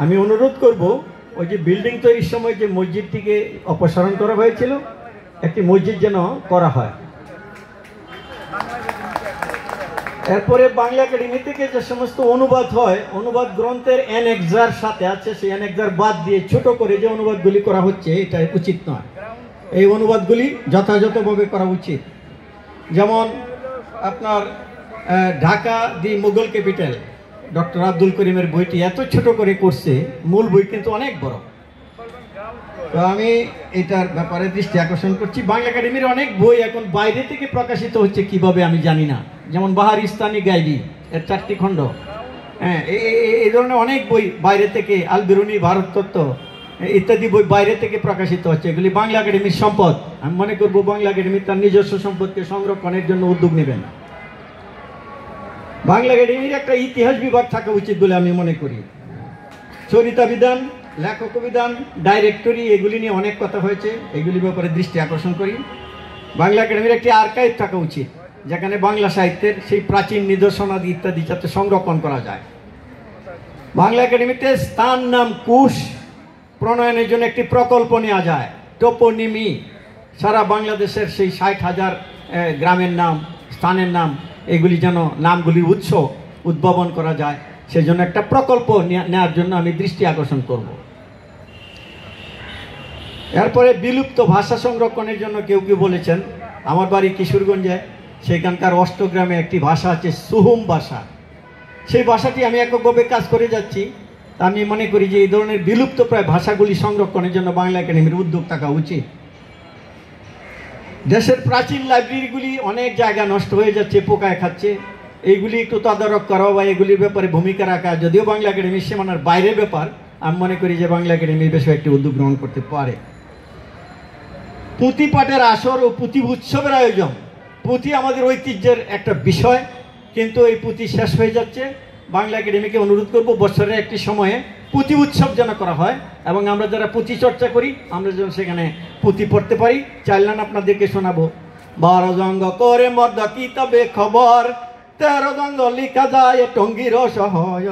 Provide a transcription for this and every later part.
আমি অনুরোধ করব ওই যে বিল্ডিং তৈরির সময় যে মসজিদটিকে অপসারণ করা হয়েছিল একটি মসজিদ যেন করা হয়। এরপরে বাংলা একাডেমি থেকে যে সমস্ত অনুবাদ হয়, অনুবাদ গ্রন্থের অ্যানেক্সার সাথে আছে, সেই অ্যানেক্সার বাদ দিয়ে ছোট করে যে অনুবাদগুলি করা হচ্ছে এটা উচিত নয়। এই অনুবাদগুলি যথাযথভাবে করা উচিত। যেমন আপনার ঢাকা দি মুঘল ক্যাপিটাল ডক্টর আব্দুল করিমের বইটি এত ছোট করে করছে, মূল বই কিন্তু অনেক বড়। তো আমি এটার ব্যাপারে দৃষ্টি আকর্ষণ করছি। বাংলা একাডেমির অনেক বই এখন বাইরে থেকে প্রকাশিত হচ্ছে কিভাবে আমি জানি না, যেমন বাহার ইস্তানি গাইবি এর 4টি খণ্ড, হ্যাঁ, এই ধরনের অনেক বই বাইরে থেকে, আল বিরুনি, ভারত তত্ত্ব ইত্যাদি বই বাইরে থেকে প্রকাশিত হচ্ছে। এগুলি বাংলা একাডেমির সম্পদ। আমি মনে করব বাংলা একাডেমি তার নিজস্ব সম্পদকে সংরক্ষণের জন্য উদ্যোগ নেবেন। বাংলা একাডেমির একটা ইতিহাস বিভাগ থাকা উচিত বলে আমি মনে করি। চরিতা বিধান, লেখক বিধান, ডাইরেক্টরি, এগুলি নিয়ে অনেক কথা হয়েছে, এগুলির ব্যাপারে দৃষ্টি আকর্ষণ করি। বাংলা একাডেমির একটি আর্কাইভ থাকা উচিত, যেখানে বাংলা সাহিত্যের সেই প্রাচীন নিদর্শনাদি ইত্যাদি যাতে সংরক্ষণ করা যায়। বাংলা একাডেমিতে স্থান নাম কোষ প্রণয়নের জন্য একটি প্রকল্প নেওয়া যায়, টোপোনিমি, সারা বাংলাদেশের সেই 60,000 গ্রামের নাম, স্থানের নাম, এগুলি যেন নামগুলির উৎস উদ্ভাবন করা যায়, সেজন্য একটা প্রকল্প নেওয়ার জন্য আমি দৃষ্টি আকর্ষণ করব। এরপরে বিলুপ্ত ভাষা সংরক্ষণের জন্য কেউ কেউ বলেছেন, আমার বাড়ি কিশোরগঞ্জে, সেখানকার অষ্টগ্রামে একটি ভাষা আছে সুহুম ভাষা। সেই ভাষাটি আমি এককভাবে কাজ করে যাচ্ছি। আমি মনে করি যে এই ধরনের বিলুপ্ত প্রায় ভাষাগুলি সংরক্ষণের জন্য বাংলা একাডেমির উদ্যোগ থাকা উচিত। দেশের প্রাচীন লাইব্রেরিগুলি অনেক জায়গা নষ্ট হয়ে যাচ্ছে, পোকায় খাচ্ছে, এইগুলি একটু তদারক করা বা এগুলির ব্যাপারে ভূমিকা রাখা, যদিও বাংলা একাডেমির সীমানার বাইরের ব্যাপার, আমি মনে করি যে বাংলা একাডেমির বিষয়ে একটি উদ্যোগ গ্রহণ করতে পারে। পুঁথি পাঠের আসর ও পুঁথি উৎসবের আয়োজন। পুঁথি আমাদের ঐতিহ্যের একটা বিষয়, কিন্তু এই পুঁথি শেষ হয়ে যাচ্ছে। বাংলা একাডেমিকে অনুরোধ করব বছরের একটি সময়ে পুঁথি উৎসব যেন করা হয়, এবং আমরা যারা পুঁথি চর্চা করি আমরা যেন সেখানে পুঁথি পড়তে পারি। চাইলাম আপনাদেরকে শোনাবো। 12 জঙ্গ করে মর্দ কি তবে খবর, 13 জঙ্গ লিখা যায় টঙ্গির সহয়।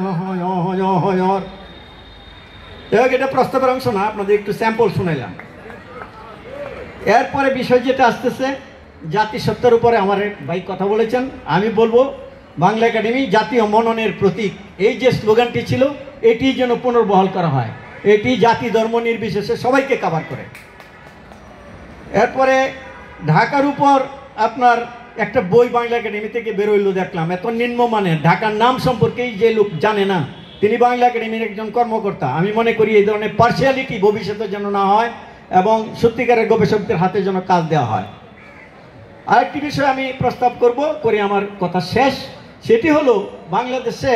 এটা প্রস্তাবের অংশ না, আপনাদের একটু স্যাম্পল শুনাইলাম। এরপরে বিষয় যেটা আসতেছে, জাতিসত্তার উপরে আমার ভাই কথা বলেছেন, আমি বলবো বাংলা একাডেমি জাতীয় মননের প্রতীক, এই যে স্লোগানটি ছিল এটি যেন পুনর্বহাল করা হয়। এটি জাতি ধর্ম নির্বিশেষে সবাইকে কভার করে। এরপরে ঢাকার উপর আপনার একটা বই বাংলা একাডেমি থেকে বেরোইলো, দেখলাম এত নিম্নমানের, ঢাকার নাম সম্পর্কেই যে লোক জানে না তিনি বাংলা একাডেমির একজন কর্মকর্তা। আমি মনে করি এই ধরনের পার্সিয়ালিটি ভবিষ্যতে যেন না হয় এবং সত্যিকারের গবেষকদের হাতে যেন কাজ দেওয়া হয়। আরেকটি বিষয় আমি প্রস্তাব করে আমার কথা শেষ, সেটি হলো বাংলাদেশে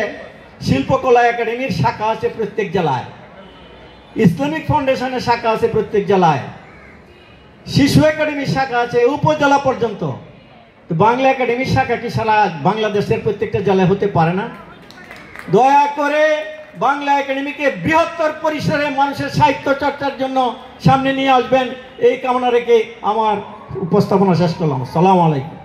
শিল্পকলা একাডেমির শাখা আছে প্রত্যেক জেলায়, ইসলামিক ফাউন্ডেশনের শাখা আছে প্রত্যেক জেলায়, শিশু একাডেমির শাখা আছে উপজেলা পর্যন্ত। তো বাংলা একাডেমির শাখাটি সারা বাংলাদেশের প্রত্যেকটা জেলায় হতে পারে না? দয়া করে বাংলা একাডেমিকে বৃহত্তর পরিসরে মানুষের সাহিত্য চর্চার জন্য সামনে নিয়ে আসবেন, এই কামনা রেখে আমার উপস্থাপনা শেষ করলাম। আসসালামু আলাইকুম।